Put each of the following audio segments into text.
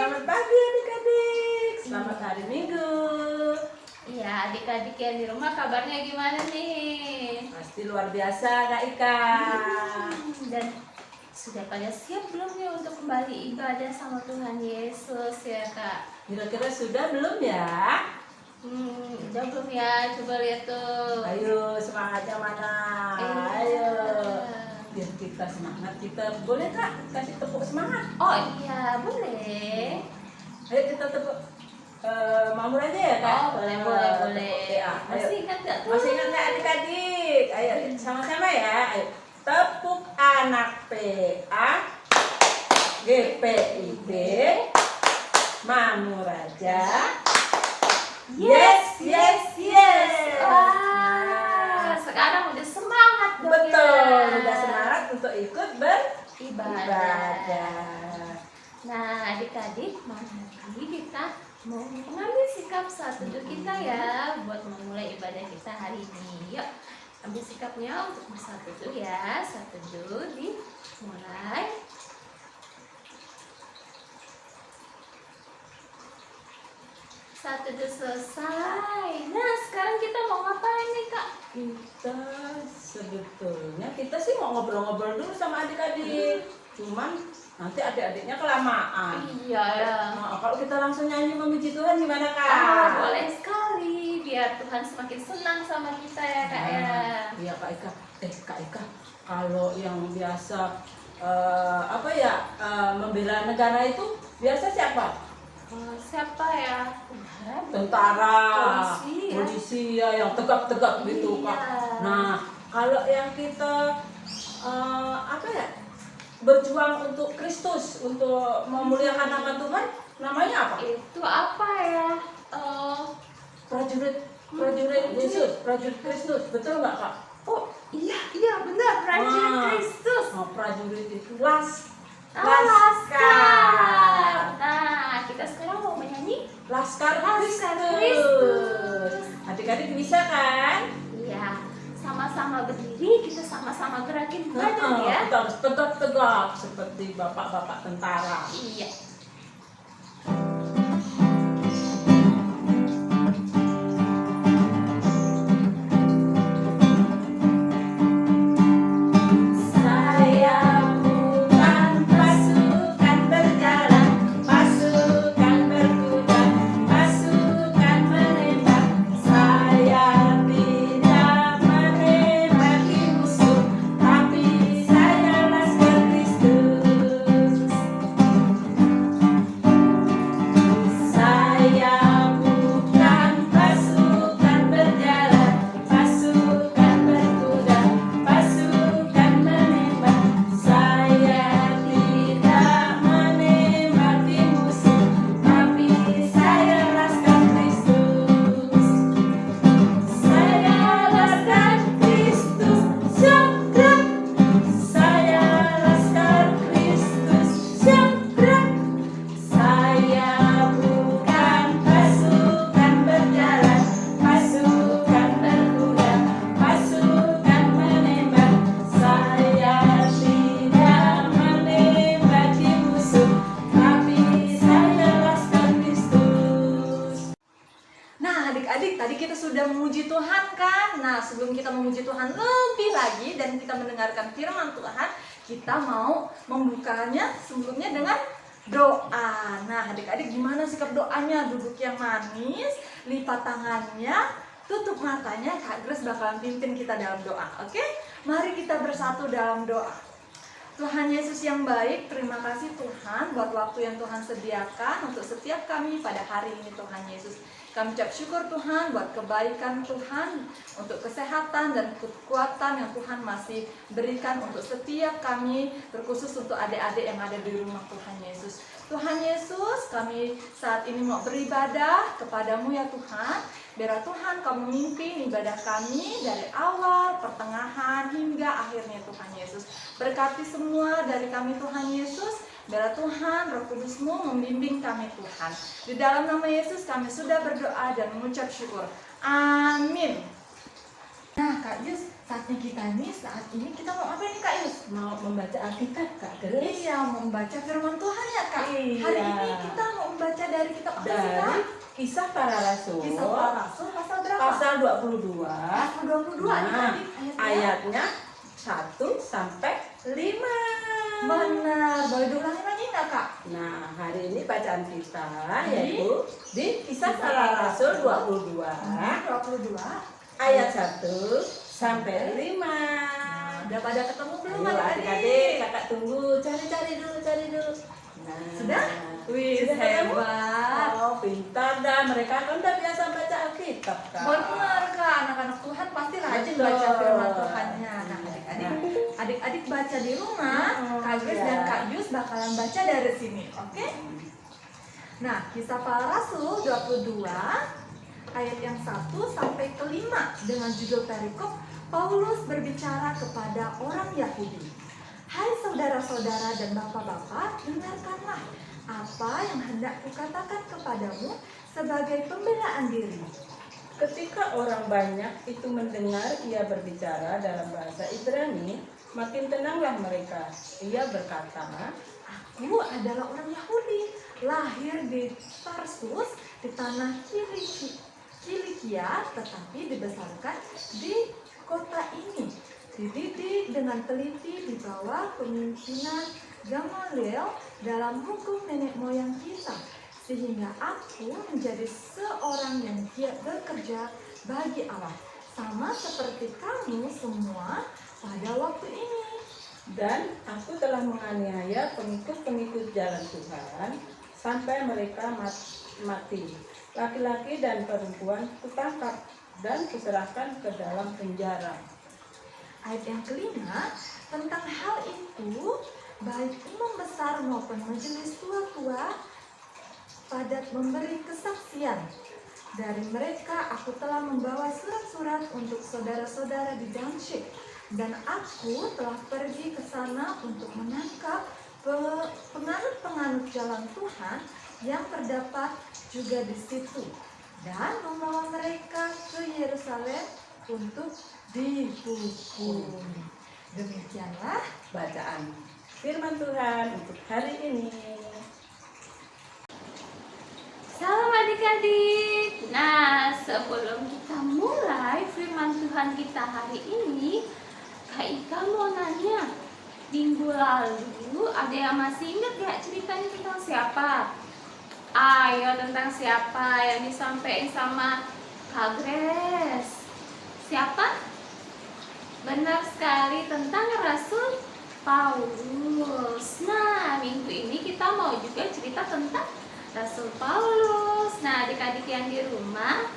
Selamat pagi adik-adik. Selamat hari Minggu. Iya, adik-adik yang di rumah kabarnya gimana nih? Pasti luar biasa Kak Ika. Dan sudah pada siap belum ya untuk kembali ibadah sama Tuhan Yesus ya Kak? Kira-kira sudah belum ya? Udah belum ya? Coba lihat tuh. Ayo semangatnya mana? Ayo. Biar kita semangat, kita boleh Kak kasih tepuk semangat? Oh iya, boleh. Ayo kita tepuk Mamur aja ya Kak? Oh, boleh. Ya, Masih ingat gak tuh? Masih ingat nggak adik-adik? Ayo sama-sama ya. Ayo. Tepuk anak PA GPIB Mamur aja. Yes. Wah, sekarang udah semangat dong Betul, ya. udah semangat untuk ikut beribadah. Nah, adik-adik, mari kita mau mengambil sikap saat teduh kita ya buat memulai ibadah kita hari ini. Yuk, ambil sikapnya untuk saat teduh ya. Saat teduh dimulai. Saat teduh selesai. Nah, sekarang kita mau ngapain nih Kak? Kita sih mau ngobrol-ngobrol dulu sama adik-adik. Cuman nanti adik-adiknya kelamaan. Iya ya. Nah, kalau kita langsung nyanyi memuji Tuhan gimana Kak? Boleh sekali. Biar Tuhan semakin senang sama kita ya Kak ya. Iya Kak Ika. Kak Ika, kalau yang biasa membela negara itu biasa siapa? Siapa ya? Tentara, Polisi ya. yang tegap-tegap gitu Kak. Iya. Nah, kalau yang kita berjuang untuk Kristus, untuk memuliakan nama Tuhan, namanya apa? Itu apa ya? Prajurit Yesus, prajurit Kristus, betul nggak Kak? Oh iya benar, prajurit Kristus. Prajurit itu Laskar. Nah, kita sekarang mau menyanyi Laskar Kristus. Adik-adik bisa kan? Iya, sama-sama berdiri, kita sama-sama gerakin badan ya. Kita harus tegak-tegak seperti bapak-bapak tentara. Iya. Adik-adik, tadi kita sudah memuji Tuhan kan? Nah, sebelum kita memuji Tuhan lebih lagi dan kita mendengarkan firman Tuhan, kita mau membukanya sebelumnya dengan doa. Nah, adik-adik gimana sikap doanya? Duduk yang manis, lipat tangannya, tutup matanya. Kak Grace bakalan pimpin kita dalam doa, oke? Mari kita bersatu dalam doa. Tuhan Yesus yang baik, terima kasih Tuhan buat waktu yang Tuhan sediakan untuk setiap kami pada hari ini Tuhan Yesus. Kami ucap syukur Tuhan buat kebaikan Tuhan, untuk kesehatan dan kekuatan yang Tuhan masih berikan untuk setiap kami, terkhusus untuk adik-adik yang ada di rumah Tuhan Yesus. Tuhan Yesus, kami saat ini mau beribadah kepadamu ya Tuhan. Biar Tuhan kamu mimpin ibadah kami dari awal, pertengahan, hingga akhirnya Tuhan Yesus. Berkati semua dari kami Tuhan Yesus. Biar Tuhan Roh Kudus-Mu membimbing kami Tuhan. Di dalam nama Yesus kami sudah berdoa dan mengucap syukur. Amin. Nah Kak Yus, saatnya saat ini kita mau apa nih Kak Yus? Mau membaca Alkitab, Kak Grace. Iya, membaca firman Tuhan ya Kak. Iya. Hari ini kita mau membaca dari kitab apa sih Kak? Dari Kisah Para Rasul. Kisah Para Rasul pasal berapa? Pasal 22. Pasal 22 Nah, adik-adik ayatnya 1 sampai 5. Benar, boleh diulangi lagi nggak Kak? Nah, hari ini bacaan kita yaitu di Kisah Para Rasul 22 22. ayat 1 sampai 5. Udah pada ketemu belum Ayo adik-adik? adik-adik, kakak tunggu, cari dulu. Nah, Sudah? Wih, sudah ketemu? hebat. Oh, pintar dah. Mereka kan udah biasa baca Alkitab, Kak. Benar Kak, anak-anak Tuhan pasti rajin Betul. baca firman Tuhannya. Nah adik-adik baca di rumah, Kak Grace dan Kak Yus bakalan baca dari sini, oke? Nah, Kisah Para Rasul 22 ayat yang 1 sampai ke 5 dengan judul perikop Paulus berbicara kepada orang Yahudi. Hai saudara-saudara dan bapak-bapak, dengarkanlah apa yang hendak kukatakan kepadamu sebagai pembelaan diri. Ketika orang banyak itu mendengar ia berbicara dalam bahasa Ibrani, makin tenanglah mereka. Ia berkata, Aku adalah orang Yahudi, lahir di Tarsus di tanah Kilikia, tetapi dibesarkan di kota ini. Dididik dengan teliti di bawah pemimpinan Gamaliel dalam hukum nenek moyang kita, sehingga aku menjadi seorang yang giat bekerja bagi Allah, sama seperti kamu semua pada waktu ini. dan aku telah menganiaya pengikut-pengikut jalan Tuhan sampai mereka mati. Laki-laki dan perempuan kutangkap dan kuserahkan ke dalam penjara. Ayat yang kelima, tentang hal itu, baik imam besar maupun majelis tua-tua pada memberi kesaksian. Dari mereka aku telah membawa surat-surat untuk saudara-saudara di Damsyik, dan aku telah pergi ke sana untuk menangkap penganut-penganut jalan Tuhan yang terdapat juga di situ, dan membawa mereka ke Yerusalem untuk dihukum. Demikianlah Bacaan firman Tuhan untuk hari ini. Salam adik-adik. Nah, sebelum kita mulai firman Tuhan kita hari ini, Kak Ika mau nanya, minggu lalu ada yang masih ingat gak ceritanya tentang siapa? Ayo, tentang siapa yang disampaikan sama Kak Grace? Siapa? Benar sekali, tentang Rasul Paulus. Nah, minggu ini kita mau juga cerita tentang Rasul Paulus. Nah, adik-adik yang di rumah,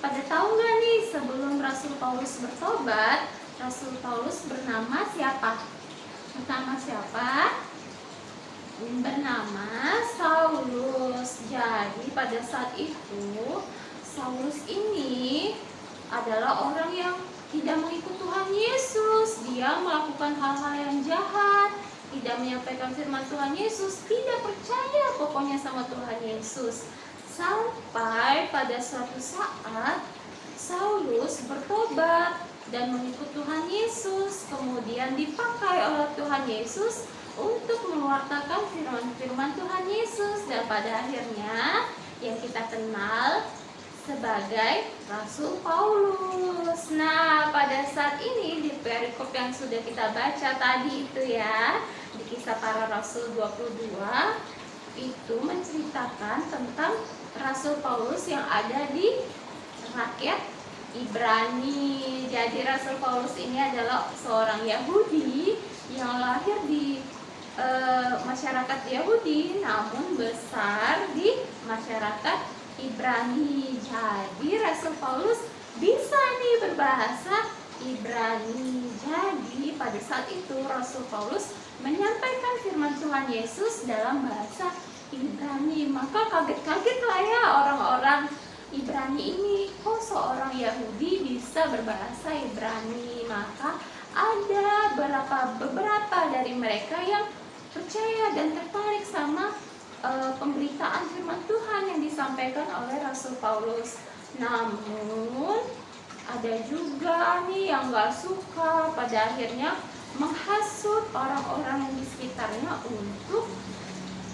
pada tahu nggak nih sebelum Rasul Paulus bertobat, Rasul Paulus bernama siapa? Bernama siapa? Bernama Saulus. Jadi pada saat itu Saulus ini adalah orang yang tidak mengikut Tuhan Yesus. Dia melakukan hal-hal yang jahat, tidak menyampaikan firman Tuhan Yesus, tidak percaya pokoknya sama Tuhan Yesus. Sampai pada suatu saat Saulus bertobat dan mengikut Tuhan Yesus, kemudian dipakai oleh Tuhan Yesus untuk mewartakan firman-firman Tuhan Yesus, dan pada akhirnya yang kita kenal sebagai Rasul Paulus. Nah, pada saat ini di perikop yang sudah kita baca tadi itu ya, di Kisah Para Rasul 22 itu menceritakan tentang Rasul Paulus yang ada di rakyat Ibrani. Jadi Rasul Paulus ini adalah seorang Yahudi yang lahir di masyarakat Yahudi, namun besar di masyarakat Ibrani. Jadi Rasul Paulus bisa nih berbahasa Ibrani. Jadi pada saat itu Rasul Paulus menyampaikan firman Tuhan Yesus dalam bahasa Ibrani. Maka kaget-kaget lah ya orang-orang Ibrani ini, kok seorang Yahudi bisa berbahasa Ibrani. Maka ada beberapa dari mereka yang percaya dan tertarik sama pemberitaan firman Tuhan yang disampaikan oleh Rasul Paulus. Namun ada juga nih yang gak suka, pada akhirnya menghasut orang-orang di sekitarnya untuk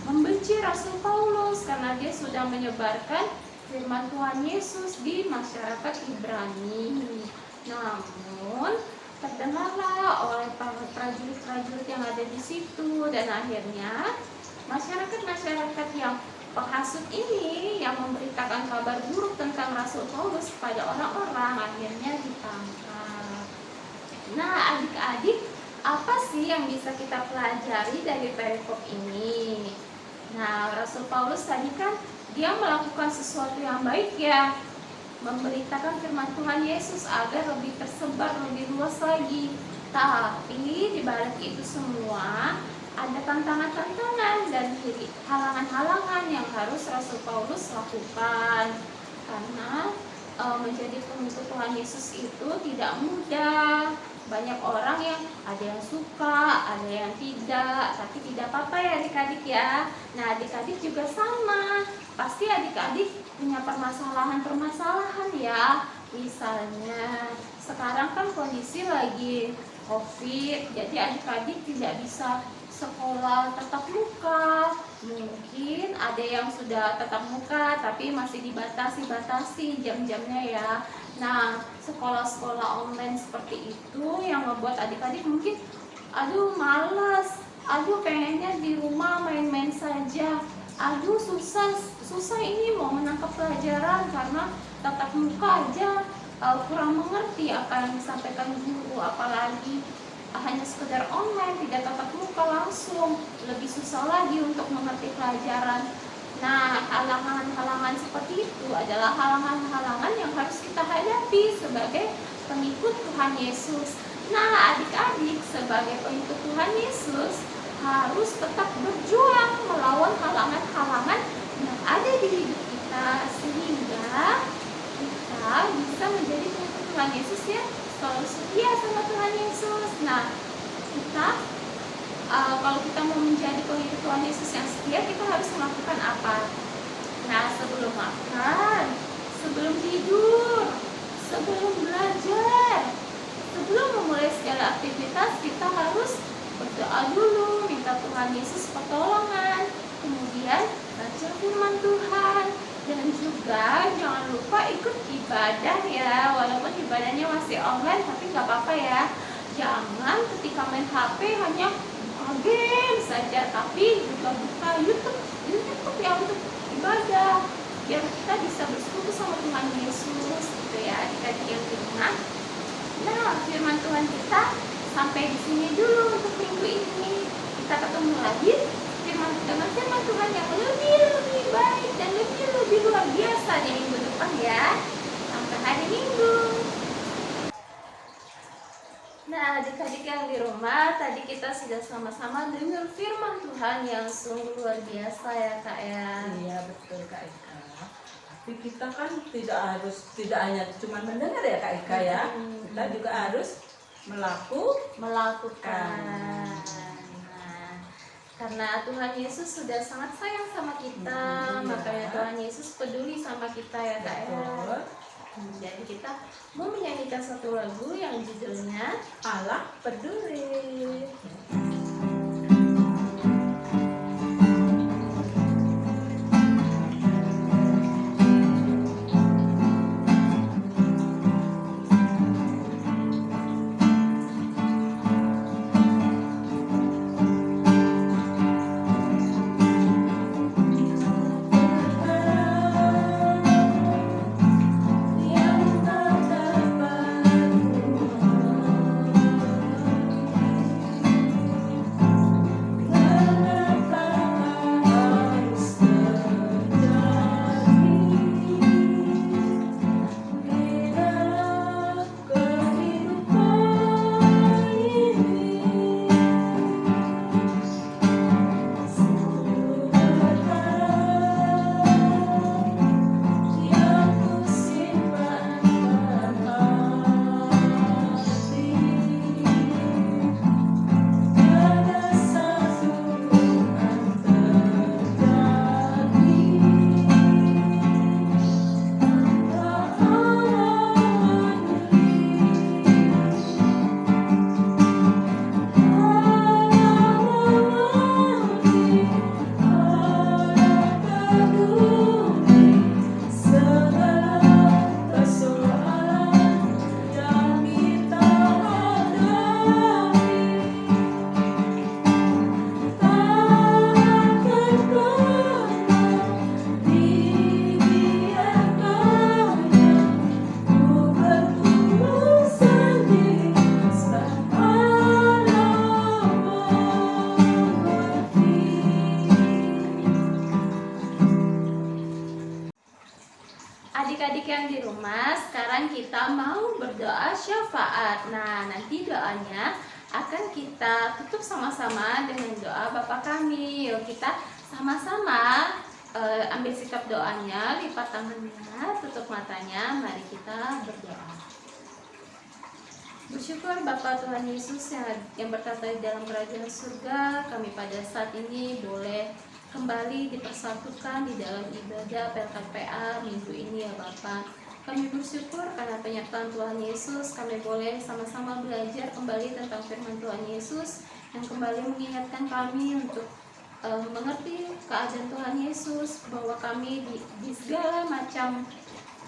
membenci Rasul Paulus karena dia sudah menyebarkan firman Tuhan Yesus di masyarakat Ibrani. Namun terdengarlah oleh para prajurit-prajurit yang ada di situ, dan akhirnya masyarakat-masyarakat yang penghasut ini yang memberitakan kabar buruk tentang Rasul Paulus kepada orang-orang akhirnya ditangkap. Nah, adik-adik, apa sih yang bisa kita pelajari dari perikop ini? Nah, Rasul Paulus tadi kan dia melakukan sesuatu yang baik ya, memberitakan firman Tuhan Yesus agar lebih tersebar lebih luas lagi. Tapi di balik itu semua ada tantangan-tantangan dan halangan-halangan yang harus Rasul Paulus lakukan. Karena menjadi pengikut Tuhan Yesus itu tidak mudah. Banyak orang yang ada yang suka, ada yang tidak, tapi tidak apa-apa ya adik-adik ya. Nah, adik-adik juga sama. Pasti adik-adik punya permasalahan-permasalahan ya. Misalnya, sekarang kan kondisi lagi COVID, jadi adik-adik tidak bisa sekolah tatap muka. Mungkin ada yang sudah tatap muka tapi masih dibatasi jam-jamnya ya. Nah, sekolah-sekolah online seperti itu yang membuat adik-adik mungkin aduh malas, aduh pengennya di rumah main-main saja, aduh susah ini mau menangkap pelajaran karena tatap muka aja kurang mengerti apa yang disampaikan guru, apalagi hanya sekedar online, tidak tatap muka langsung, lebih susah lagi untuk mengerti pelajaran. Nah, halangan-halangan seperti itu adalah halangan-halangan yang harus kita hadapi sebagai pengikut Tuhan Yesus. Nah, adik-adik sebagai pengikut Tuhan Yesus harus tetap berjuang melawan halangan-halangan yang ada di hidup kita sehingga kita bisa menjadi pengikut Tuhan Yesus ya, selalu setia sama Tuhan Yesus. Nah, kita kalau kita mau menjadi pengikut Tuhan Yesus yang setia, kita harus melakukan apa? Nah, sebelum makan, sebelum tidur, sebelum belajar, sebelum memulai segala aktivitas, kita harus berdoa dulu, minta Tuhan Yesus pertolongan, kemudian baca firman Tuhan, dan juga jangan lupa ikut ibadah ya, walaupun ibadahnya masih online, tapi nggak apa-apa ya. Jangan ketika main HP hanya game saja, tapi juga buka YouTube ya untuk ibadah, biar kita bisa bersekutu sama Tuhan Yesus gitu ya, adik-adik yang di rumah. Nah, firman Tuhan kita sampai di sini dulu untuk minggu ini. Kita ketemu lagi dengan firman Tuhan yang lebih baik dan lebih luar biasa di minggu depan ya. Sampai hari Minggu. Nah, adik-adik yang di rumah, tadi kita sudah sama-sama dengar firman Tuhan yang sungguh luar biasa ya Kak ya. Iya betul Kak Ika. Tapi kita kan tidak hanya cuma mendengar ya Kak Ika ya. Kita juga harus melakukan. Nah, karena Tuhan Yesus sudah sangat sayang sama kita, makanya Tuhan Yesus peduli sama kita ya Kak ya. Jadi kita mau menyanyikan satu lagu yang judulnya Allah Peduli. sekarang kita mau berdoa syafaat. Nah, nanti doanya akan kita tutup sama-sama dengan doa Bapa kami. Yuk kita sama-sama ambil sikap doanya, lipat tangannya, tutup matanya. Mari kita berdoa. Bersyukur Bapa Tuhan Yesus yang berkata di dalam kerajaan surga, kami pada saat ini boleh kembali dipersatukan di dalam ibadah PLKPA minggu ini ya Bapa. Kami bersyukur karena penyertaan Tuhan Yesus, kami boleh sama-sama belajar kembali tentang firman Tuhan Yesus yang kembali mengingatkan kami untuk mengerti keadaan Tuhan Yesus, bahwa kami di segala macam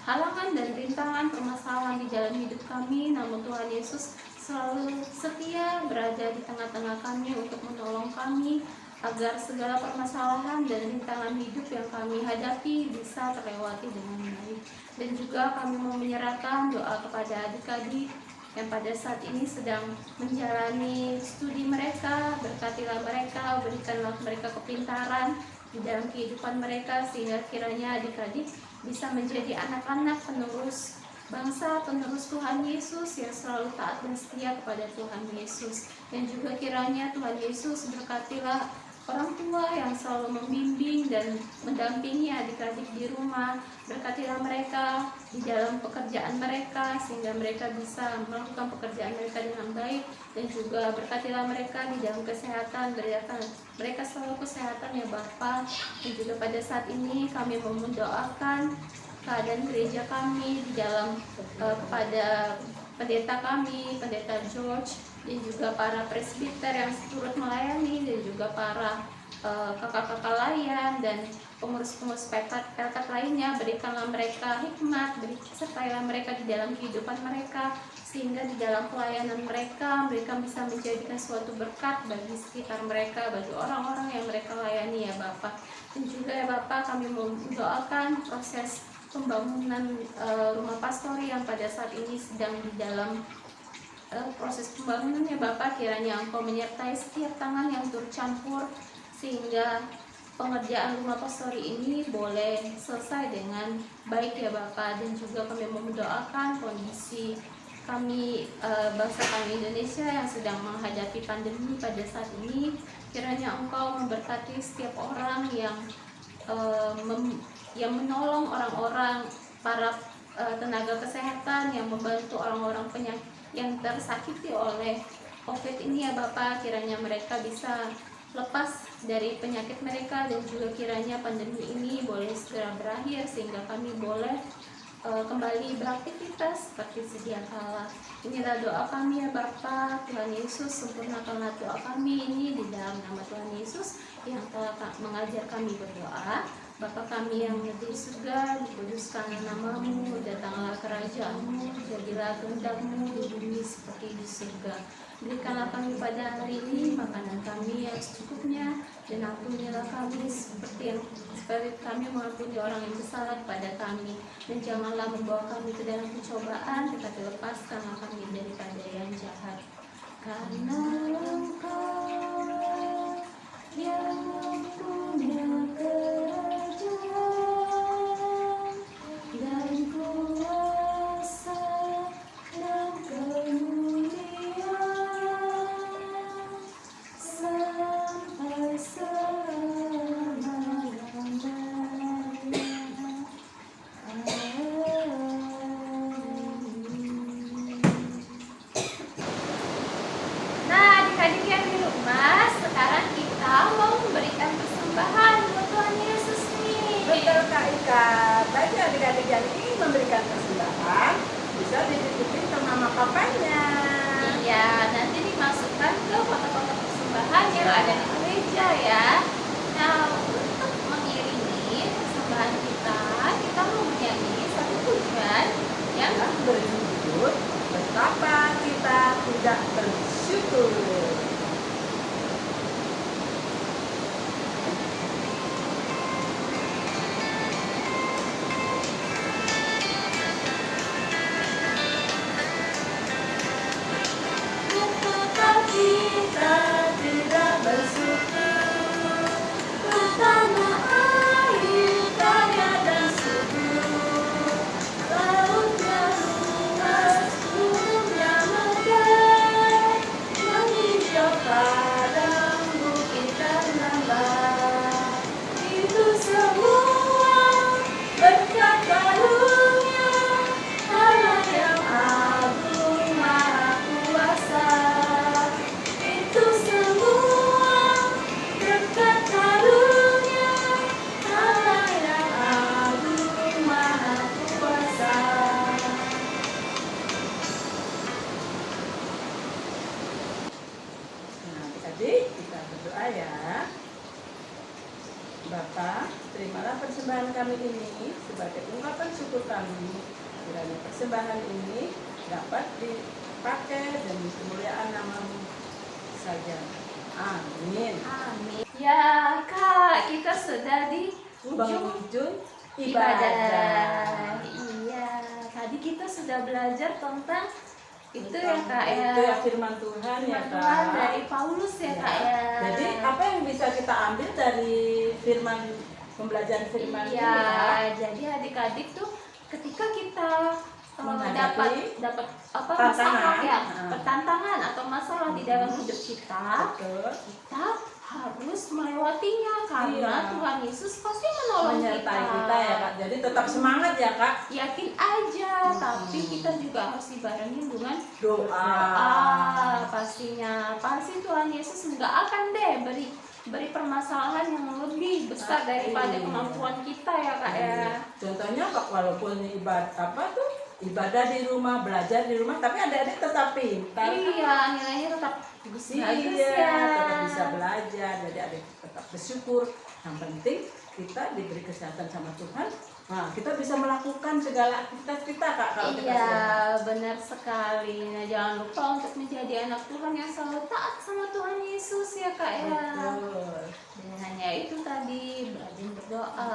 halangan dan rintangan permasalahan di dalam hidup kami, namun Tuhan Yesus selalu setia berada di tengah-tengah kami untuk menolong kami agar segala permasalahan dan rintangan hidup yang kami hadapi bisa terlewati dengan baik. Dan juga kami mau menyerahkan doa kepada adik-adik yang pada saat ini sedang menjalani studi mereka. Berkatilah mereka, berikanlah mereka kepintaran di dalam kehidupan mereka, sehingga kiranya adik-adik bisa menjadi anak-anak penerus bangsa, penerus Tuhan Yesus yang selalu taat dan setia kepada Tuhan Yesus. Dan juga kiranya Tuhan Yesus berkatilah orang tua yang selalu membimbing dan mendampingi adik-adik di rumah. Berkatilah mereka di dalam pekerjaan mereka sehingga mereka bisa melakukan pekerjaan mereka dengan baik. Dan juga berkatilah mereka di dalam kesehatan, berikan mereka selalu kesehatan ya Bapa. Dan juga pada saat ini kami mau mendoakan keadaan gereja kami di dalam kepada pendeta kami, pendeta George, dan juga para presbiter yang turut melayani, dan juga para kakak-kakak layan dan pengurus-pengurus pelkat lainnya. Berikanlah mereka hikmat, sertailah mereka di dalam kehidupan mereka, sehingga di dalam pelayanan mereka bisa menjadikan suatu berkat bagi sekitar mereka, bagi orang-orang yang mereka layani ya Bapak. Dan juga ya Bapak, kami mendoakan proses pembangunan rumah pastori yang pada saat ini sedang di dalam proses pembangunan ya Bapak. Kiranya Engkau menyertai setiap tangan yang turut campur sehingga pengerjaan rumah pastori ini boleh selesai dengan baik ya Bapak. Dan juga kami mendoakan kondisi kami, bangsa kami Indonesia yang sedang menghadapi pandemi pada saat ini. Kiranya Engkau memberkati setiap orang yang menolong orang-orang, para tenaga kesehatan yang membantu orang-orang yang tersakiti oleh COVID ini ya Bapak. Kiranya mereka bisa lepas dari penyakit mereka, dan juga kiranya pandemi ini boleh segera berakhir sehingga kami boleh kembali beraktivitas seperti sedia kala. Inilah doa kami ya Bapa. Tuhan Yesus, sempurnakanlah doa kami ini di dalam nama Tuhan Yesus yang telah mengajar kami berdoa. Bapa kami yang di surga, dikuduskanlah namamu, datanglah kerajaanmu, jadilah kehendak-Mu di bumi seperti di surga. Berikanlah kami pada hari ini makanan kami yang secukupnya, dan ampunilah kami seperti kami mengampuni orang yang bersalah kepada kami. Dan janganlah membawa kami ke dalam pencobaan, tetapi lepaskanlah kami daripada yang jahat. Karena Engkau yang punya kerajaan dan kuasa dan kemuliaan sampai selama-lamanya. Nah, adik-adik yang di rumah, sekarang kita mau memberikan Bapa, terimalah persembahan kami ini sebagai ungkapan syukur kami. Kiranya persembahan ini dapat dipakai demi kemuliaan nama-Mu saja. Amin. Amin. Ya Kak, kita sudah di ujung Penghujung ibadah. ibadah. Iya, tadi kita sudah belajar tentang itu ya Kak ya. Itu ya firman Tuhan ya Firman Kak. Tuhan dari Paulus ya Kak ya. Jadi apa yang bisa kita ambil dari firman pembelajaran firman ini Iya, ya? jadi adik-adik tuh ketika kita Menghadapi dapat apa tantangan. masalah ya, Nah. pertantangan atau masalah di dalam hidup kita, Betul. kita harus melewatinya karena Iya. Tuhan Yesus pasti menolong Menyertai kita ya Kak. Jadi tetap semangat ya Kak. Yakin aja, tapi kita juga harus dibarengi dengan Doa. pastinya. Pasti Tuhan Yesus nggak akan deh beri permasalahan yang lebih besar daripada Iya. kemampuan kita ya Kak ya. Contohnya Kak, walaupun ibadah di rumah, belajar di rumah, tapi adik-adik tetap pintar. Iya, nilainya tetap bagus Iya, ya. tetap bisa belajar. Jadi adik tetap bersyukur. Yang penting kita diberi kesehatan sama Tuhan. Nah, kita bisa melakukan segala aktivitas kita Kak kalau kita Iya, sehat. benar sekali. Nah, jangan lupa untuk menjadi anak Tuhan yang selalu taat sama Tuhan Yesus ya Kak ya. Betul. Dan hanya itu tadi, rajin berdoa,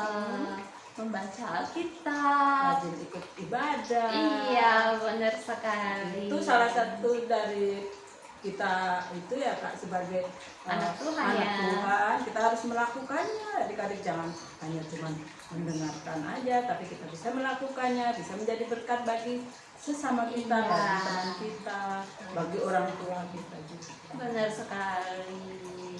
membaca Alkitab. Rajin ikut ibadah. Iya, benar sekali. Itu salah satu dari kita itu ya Kak sebagai Anak Tuhan anak ya. Tuhan, kita harus melakukannya. Adik-adik jangan hanya cuma mendengarkan aja, tapi kita bisa melakukannya, bisa menjadi berkat bagi sesama kita, Iya. bagi teman kita, bagi orang tua kita juga. Benar sekali.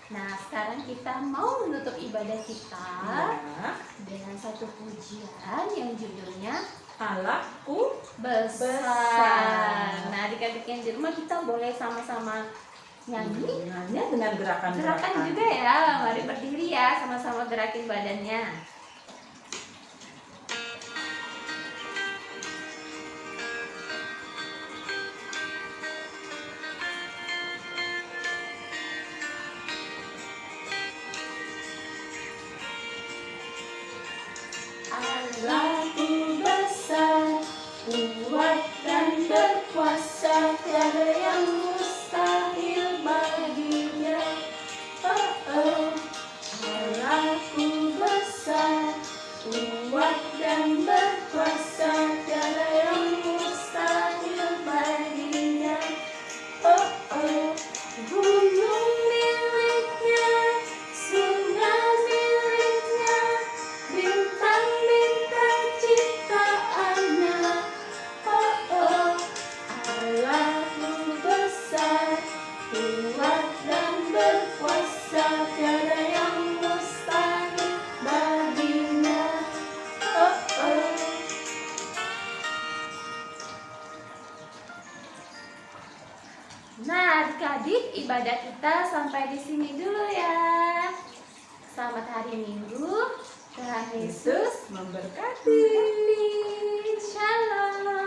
Nah, sekarang kita mau menutup ibadah kita Ya, dengan satu pujian yang judulnya Allahku besar. Besar. Nah, adik-adik yang di rumah kita boleh sama-sama nyanyi. nyanyi dengan gerakan-gerakan. Gerakan juga ya, mari berdiri ya, sama-sama gerakin badannya. Allahku besar, kuat dan berkuasa, tiada yang mustahil baginya. Oh, oh. Allahku besar, kuat dan berkuasa, tiada yang mustahil baginya. Oh, oh. Gunung miliknya, sungai miliknya, bintang-bintang ciptaannya. Oh, oh. Allahku besar, kuat dan berkuasa, tiada yang mustahil baginya. Oh, oh. Nah, adik-adik, ibadah kita sampai di sini dulu ya. Selamat hari Minggu. Tuhan Yesus Yesus memberkati. Shalom.